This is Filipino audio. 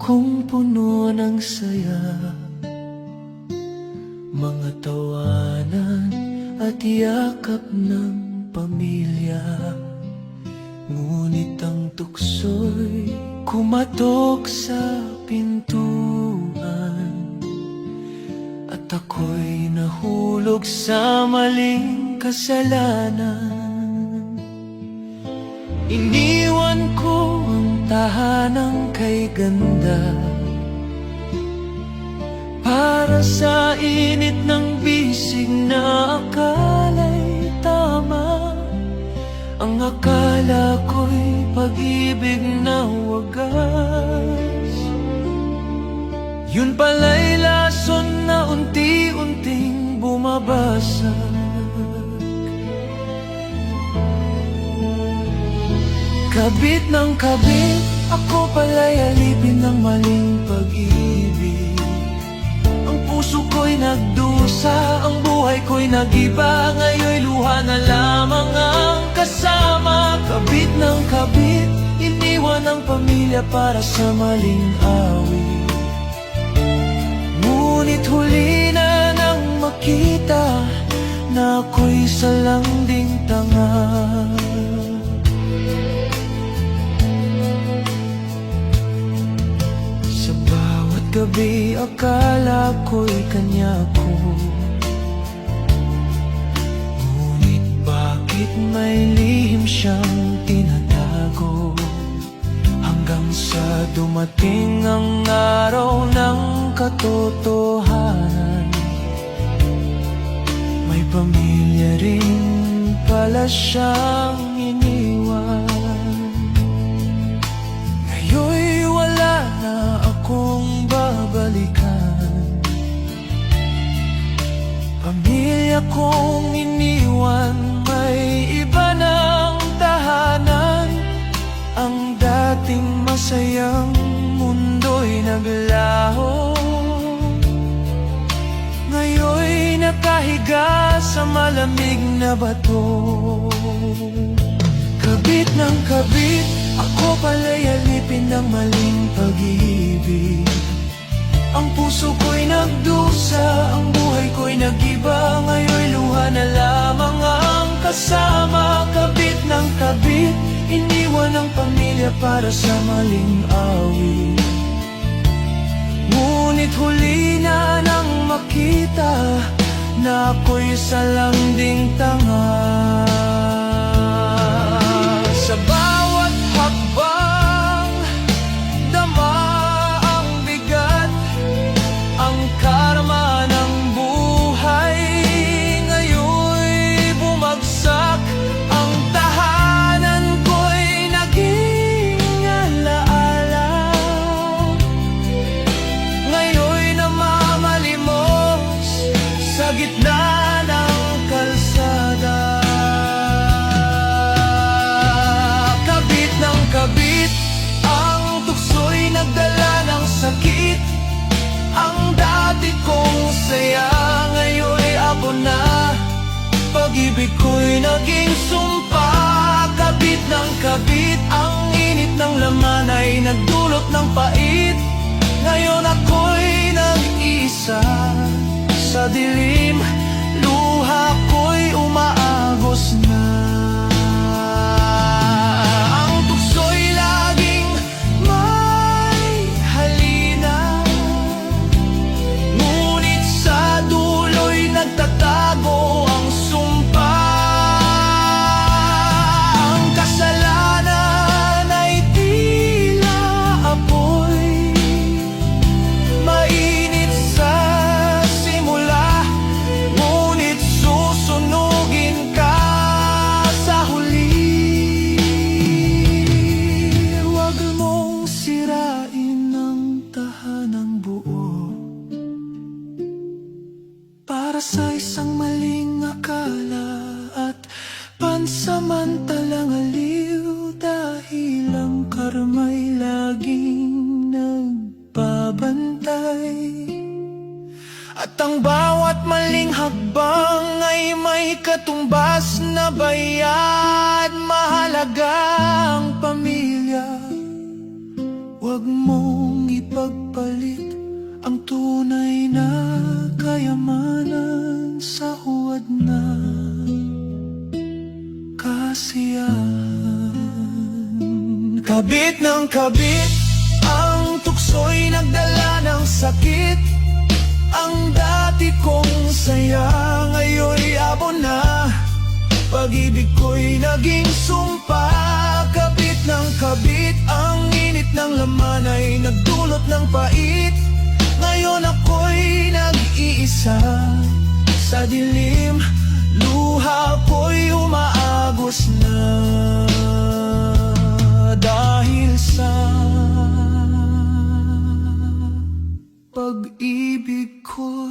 kong puno ng saya, mga tawanan at yakap ng pamilya. Ngunit ang tukso'y kumatok sa pintuan, at ako'y nahulog sa maling kasalanan. Iniwan ko ang tahanang kay ganda para sa init ng bisig na akala'y tama. Ang akala ko'y pag-ibig na wagas, yun pala'y lason na unti-unting bumabasag. Kabit ng kabit, ako pala'y alipin ng maling pag-ibig. Ang puso ko'y nagdusa, ang buhay ko'y nag-iba. Ngayon'y luha na lamang ang kasama. Kabit ng kabit, iniwan ang pamilya para sa maling awit. Ngunit huli na nang makita na ako'y salanding tanga. Gabi akala ko'y kanya ko, ngunit bakit may lihim siyang tinatago? Hanggang sa dumating ang araw ng katotohanan, may pamilya rin pala siyang iniwan. Ngayon'y wala na akong babalikan, pamilya kong iniwan, may iba ng tahanan. Ang dating masayang mundo'y naglaho, ngayon'y nakahiga sa malamig na bato. Kabit ng kabit, ako pala'y alipin ng maling pag-ibig. Ang puso ko'y nagdusa, ang buhay ko'y nag-iba. Ngayon'y luha na lamang ang kasama. Kabit ng kabit, iniwan ang pamilya para sa maling awit. Ngunit huli na nang makita na ako'y salanding tanga. Sa bawat hakbang, dama ang bigat, ang karma ng buhay. Ngayon'y bumagsak, ang tahanan ko'y naging alaala. Ngayon'y namamalimos sa gitna ng kalsada. Kabit, ang tukso'y nagdala ng sakit. Ang dati kong saya, ngayon'y abo na. Pag-ibig ko'y naging sumpa. Kabit ng kabit, ang init ng laman ay nagdulot ng pait. Ngayon ako'y nag-iisa sa dilim, luha ko'y umaagos na. Nagtatago ang sumpa. Ang kasalanan ay tila apoy, mainit sa simula, ngunit susunugin ka sa huli. Huwag mong sirain ang tahanang buo para sa isang maling akala at pansamantalang aliw. Dahil ang karma'y laging nagbabantay, at ang bawat maling hakbang ay may katumbas na bayad. Mahalaga ang pamilya, huwag mong ipag kabit, ang tukso'y nagdala ng sakit. Ang dati kong saya, ngayon'y abo na. Pag-ibig ko'y naging sumpa. Kabit ng kabit, ang init ng laman ay nagdulot ng pait. Ngayon ako'y nag-iisa sa dilim, luha ko'y umaagos na. Dahil sa pag-ibig ko.